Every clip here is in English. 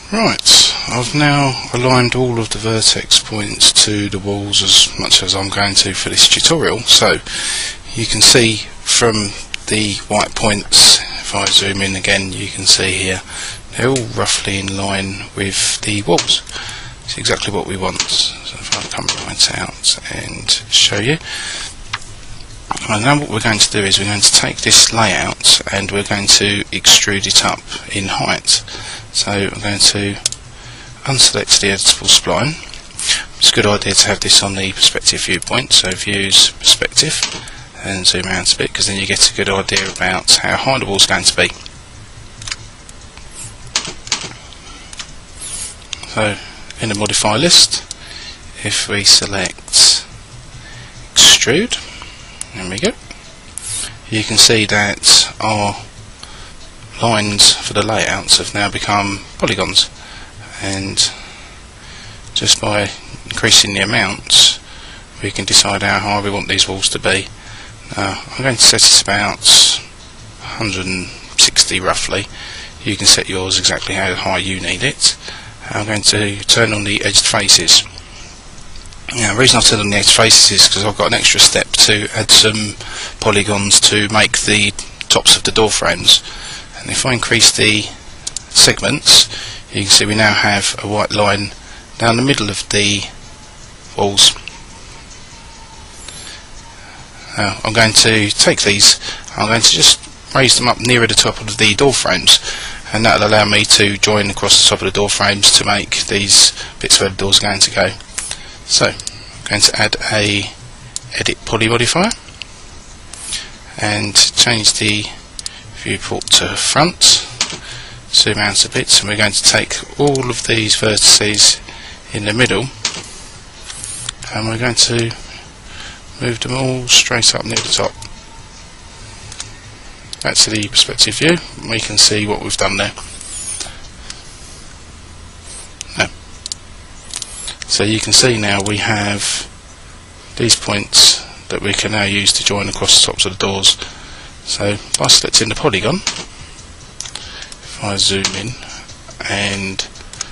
Right, I've now aligned all of the vertex points to the walls as much as I'm going to for this tutorial. So you can see from the white points, if I zoom in again, you can see here they're all roughly in line with the walls. It's exactly what we want. So if I come right out and show you. And now what we're going to do is we're going to take this layout and we're going to extrude it up in height. So I'm going to unselect the editable spline. It's a good idea to have this on the perspective viewpoint, so views perspective and zoom out a bit, because then you get a good idea about how high the wall is going to be. So in the modify list, if we select extrude, there we go, you can see that our lines for the layouts have now become polygons, and just by increasing the amounts we can decide how high we want these walls to be. Now I'm going to set it about 160 roughly. You can set yours exactly how high you need it. I'm going to turn on the edged faces. Now the reason I turn on the edged faces is because I've got an extra step to add some polygons to make the tops of the door frames. And if I increase the segments, you can see we now have a white line down the middle of the walls. Now I'm going to take these, I'm going to just raise them up nearer the top of the door frames, and that will allow me to join across the top of the door frames to make these bits where the doors are going to go. So I'm going to add a edit poly modifier and change the viewport to front, zoom out a bit, and we're going to take all of these vertices in the middle and we're going to move them all straight up near the top. That's the perspective view. We can see what we've done there. So you can see now we have these points that we can now use to join across the tops of the doors. So by selecting the polygon, if I zoom in and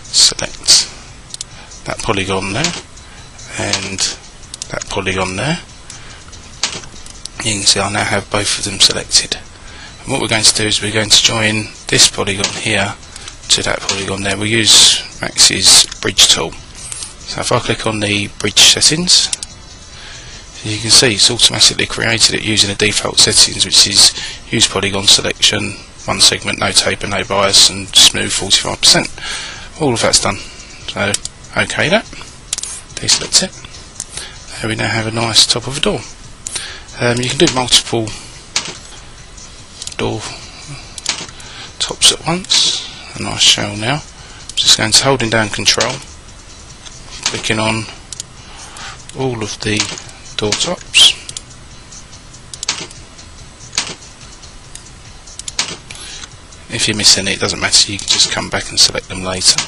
select that polygon there and that polygon there, you can see I now have both of them selected. And what we're going to do is we're going to join this polygon here to that polygon there. We'll use Max's bridge tool. So if I click on the bridge settings, you can see it's automatically created it using the default settings, which is use polygon selection, one segment, no taper, no bias, and smooth 45%. All of that's done. So OK that, deselect it. There we now have a nice top of a door. You can do multiple door tops at once. A nice shell now. I'm just going to holding down Control, clicking on all of the door tops. If you miss any, it doesn't matter, you can just come back and select them later.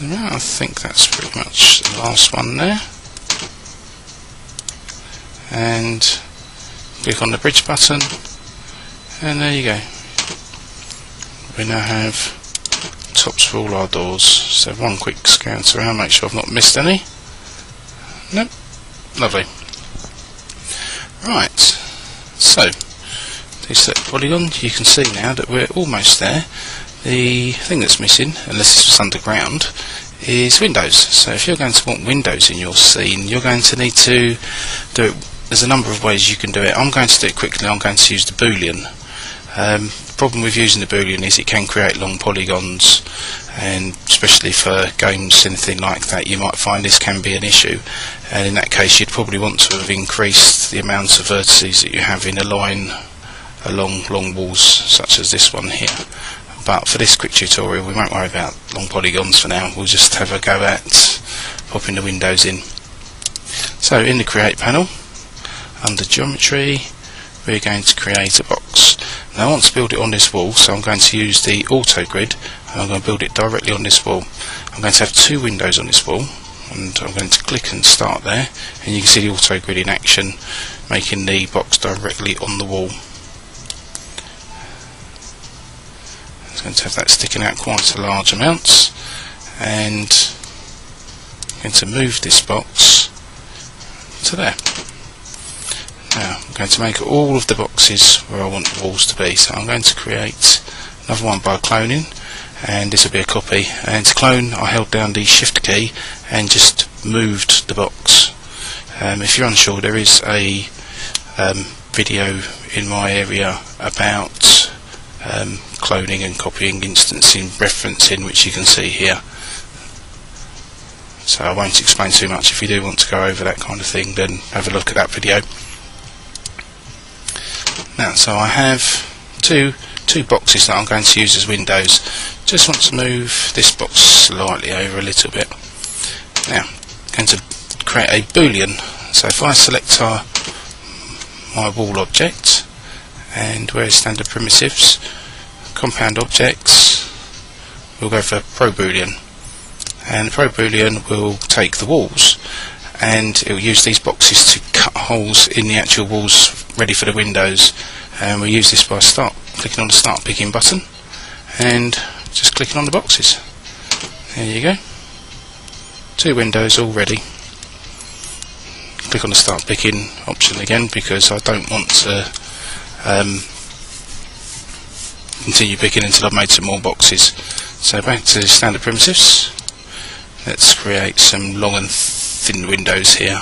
Now I think that's pretty much the last one there. And click on the bridge button, and there you go. We now have tops for all our doors. So one quick scan around, make sure I've not missed any. Nope. Lovely. Right, so deselect polygon. You can see now that we're almost there. The thing that's missing, unless it's underground, is windows. So if you're going to want windows in your scene, you're going to need to do it. There's a number of ways you can do it. I'm going to do it quickly. I'm going to use the Boolean. The problem with using the Boolean is it can create long polygons, and especially for games, anything like that, you might find this can be an issue, and in that case you'd probably want to have increased the amount of vertices that you have in a line along long walls such as this one here. But for this quick tutorial we won't worry about long polygons for now. We'll just have a go at popping the windows in. So in the create panel, under geometry, we're going to create a box. Now I want to build it on this wall, so I'm going to use the auto grid and I'm going to build it directly on this wall. I'm going to have two windows on this wall. and I'm going to click and start there, and you can see the auto grid in action, making the box directly on the wall. I'm going to have that sticking out quite a large amount, and I'm going to move this box to there. Now I'm going to make all of the boxes where I want the walls to be, so I'm going to create another one by cloning, and this will be a copy. And to clone, I held down the shift key and just moved the box. If you're unsure, there is a video in my area about cloning and copying, instancing, referencing, which you can see here. So I won't explain too much. If you do want to go over that kind of thing, then have a look at that video. Now, so I have two boxes that I'm going to use as windows. Just want to move this box slightly over a little bit. Now, I'm going to create a boolean. So if I select my wall object, and where's standard primitives, compound objects, we'll go for pro boolean, and pro boolean will take the walls, and it will use these boxes to cut holes in the actual walls ready for the windows. And we'll use this by clicking on the start picking button and just clicking on the boxes. There you go, 2 windows all ready. Click on the start picking option again, because I don't want to continue picking until I've made some more boxes. So back to standard primitives, let's create some long and thin windows here.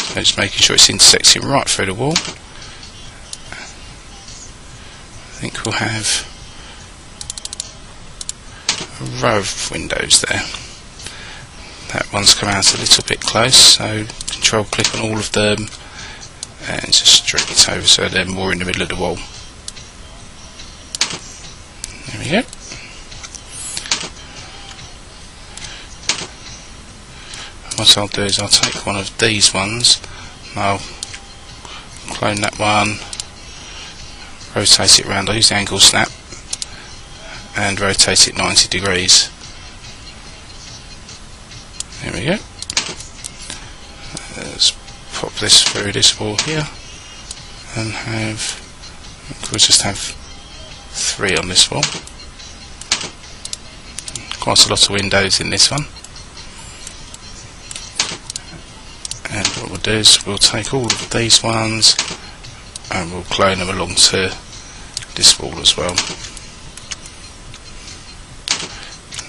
So just making sure it's intersecting right through the wall. I think we'll have a row of windows there. That one's come out a little bit close, so control click on all of them and just drag it over so they're more in the middle of the wall. There we go. What I'll do is I'll take one of these ones, I'll clone that one, rotate it around, I'll use the angle snap and rotate it 90 degrees. There we go. Let's pop this through this wall here and we'll just have 3 on this wall. Quite a lot of windows in this one. And what we'll do is we'll take all of these ones and we'll clone them along to this wall as well.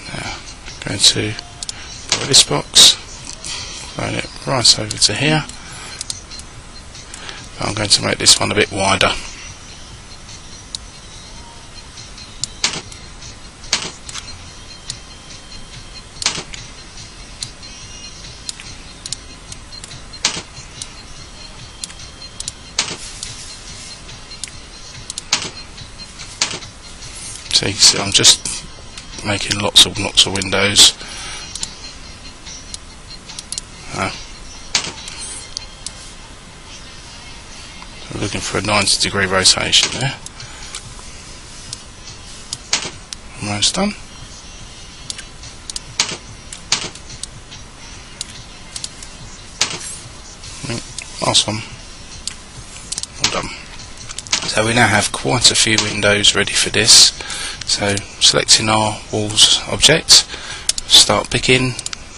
Now, I'm going to buy this box, clone it right over to here. But I'm going to make this one a bit wider. So you can see I'm just making lots of windows. So we're looking for a 90 degree rotation there. Almost done. Last one. All done. So we now have quite a few windows ready for this. So selecting our walls object, start picking,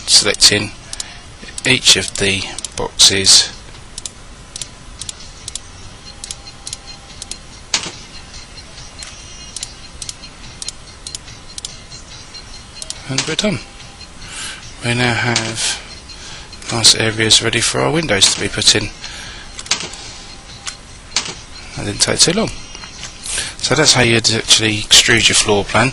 selecting each of the boxes and we're done. We now have nice areas ready for our windows to be put in. That didn't take too long. So that's how you'd actually extrude your floor plan.